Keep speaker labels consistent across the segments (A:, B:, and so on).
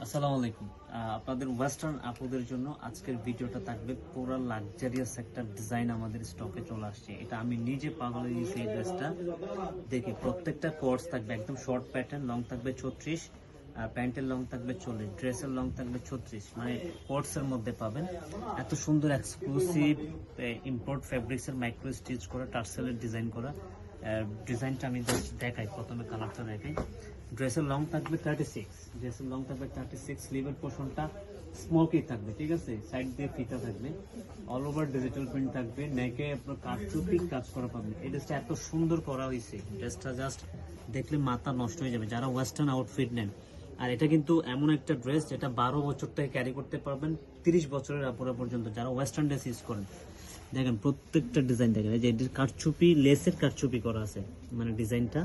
A: আসসালামু আলাইকুম। আপনাদের ওয়েস্টার্ন আপুদের জন্য আজকের ভিডিওটা থাকবে পুরো লাক্সারিয়াস একটা ডিজাইন আমাদের স্টকে চলে আসছে। এটা আমি নিজে পাগল হয়ে গেছি এই ড্রেসটা দেখে। প্রত্যেকটা কোর্স থাকবে একদম শর্ট প্যাটার্ন, লং থাকবে 36, আর প্যান্টের লং থাকবে 40, ড্রেসের লং থাকবে 36, মানে কোর্সের মধ্যে পাবেন। এত সুন্দর এক্সক্লুসিভ ইম্পোর্ট ফ্যাব্রিক্সের মাইক্রো স্টিচ করা টার্সেলের ডিজাইন করা ডিজাইনটা আমি জাস্ট দেখাই। প্রথমে কালারটা দেখাই। ড্রেসের লং থাকবে 36, ড্রেসের লং থাকবে 36, স্লিভের পোর্শনটা স্মোকি থাকবে, ঠিক আছে, সাইড দিয়ে ফিতা থাকবে, অল ওভার ডিজিটাল প্রিন্ট থাকবে, নেকে আপনার কারচুপি কাজ করা পাবেন। এই ড্রেসটা এত সুন্দর করা হয়েছে, ড্রেসটা জাস্ট দেখলে মাথা নষ্ট হয়ে যাবে যারা ওয়েস্টার্ন আউটফিট নেন। আর এটা কিন্তু এমন একটা ড্রেস যেটা 12 বছর থেকে ক্যারি করতে পারবেন, 30 বছরের আপুরা পর্যন্ত যারা ওয়েস্টার্ন ড্রেস ইউজ করেন। দেখেন প্রত্যেকটা ডিজাইন দেখেন, এই যে কারচুপি, লেসের কারচুপি করা আছে, মানে ডিজাইনটা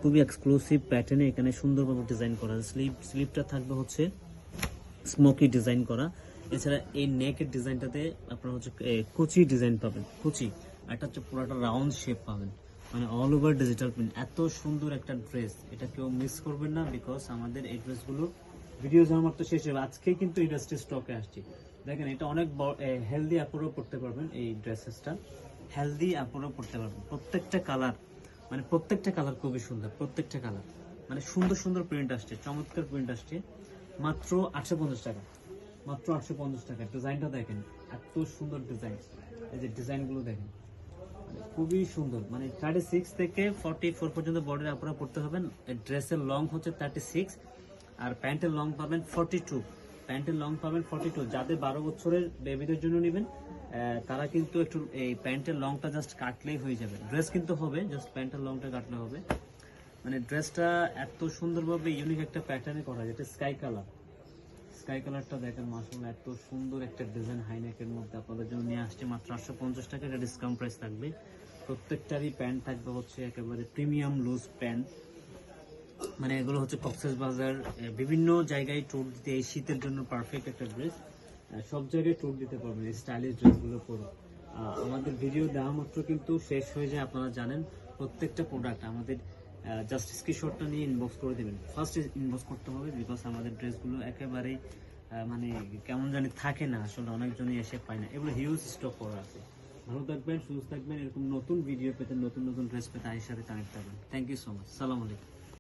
A: খুবই এক্সক্লুসিভ প্যাটার্নে এখানে সুন্দরভাবে ডিজাইন করা আছে। স্লিভটা থাকবে হচ্ছে স্মোকি ডিজাইন করা। এছাড়া এই নেকের ডিজাইনটাতে আপনারা হচ্ছে কুচি ডিজাইন পাবেন, কুচি। এটা হচ্ছে পুরোটা রাউন্ড শেপ পাবেন, মানে অল ওভার ডিজিটাল প্রিন্ট। এত সুন্দর একটা ড্রেস, এটা কেউ মিস করবেন না, বিকজ আমাদের এই ড্রেসগুলো ভিডিও জানার তো শেষ হবে। আজকে কিন্তু এই ড্রেসটি স্টকে আসছে। দেখেন এটা অনেক হেলদি আপুরও পড়তে পারবেন, এই ড্রেসেসটা হেলদি আপুরও পড়তে পারবেন। প্রত্যেকটা কালার, মানে প্রত্যেকটা কালার খুবই সুন্দর, প্রত্যেকটা কালার মানে সুন্দর সুন্দর প্রিন্ট আসছে, চমৎকার প্রিন্ট আসছে। মাত্র 850 টাকা, মাত্র 850 টাকা। ডিজাইনটা দেখেন, এত সুন্দর ডিজাইন। এই যে ডিজাইনগুলো দেখেন, মানে খুবই সুন্দর। মানে 36 থেকে 44 পর্যন্ত বডির আপনারা পড়তে হবেন। ড্রেসের লং হচ্ছে 36, আর প্যান্টের লং পাবেন 42, প্যান্টের লং পাবেন 42। যাদের 12 বছরের বেবিদের জন্য নেবেন তারা কিন্তু একটু এই প্যান্টের লংটা জাস্ট কাটলেই হয়ে যাবে। ড্রেস কিন্তু হবে, জাস্ট প্যান্টের লংটা কাটলে হবে। মানে ড্রেসটা এত সুন্দরভাবে ইউনিক একটা প্যাটার্নে করা, যেটা স্কাই কালার। স্কাই কালারটা দেখেন, মাশাআল্লাহ এত সুন্দর একটা ডিজাইন হাইনেকের মধ্যে আপনাদের জন্য নিয়ে আসছে। মাত্র 850 টাকা, এটা ডিসকাউন্ট প্রাইস থাকবে। প্রত্যেকটারই প্যান্ট থাকবে হচ্ছে একেবারে প্রিমিয়াম লুজ প্যান্ট। মানে এগুলো হচ্ছে কক্সেস বাজার বিভিন্ন জায়গায় ট্যুর দিতে, এই শীতের জন্য পারফেক্ট একটা ড্রেস। সব জায়গায় ট্যুর দিতে পারবেন এই স্টাইলিশ ড্রেসগুলো পরে। আমাদের ভিডিও দেওয়া মাত্র কিন্তু শেষ হয়ে যায়, আপনারা জানেন। প্রত্যেকটা প্রোডাক্ট আমাদের জাস্ট স্ক্রিনশটটা নিয়ে ইনবক্স করে দেবেন। ফার্স্ট ইনবক্স করতে হবে, বিকজ আমাদের ড্রেসগুলো একেবারেই মানে কেমন জানি থাকে না, আসলে অনেকজনই এসে পায় না। এগুলো হিউজ স্টক করা আছে। ভালো থাকবেন, সুস্থ থাকবেন। এরকম নতুন ভিডিও পেতে, নতুন নতুন ড্রেস পেতে আয়ের সাথে কানেক্ট থাকবেন। Thank you so much. সালাম আলাইকুম।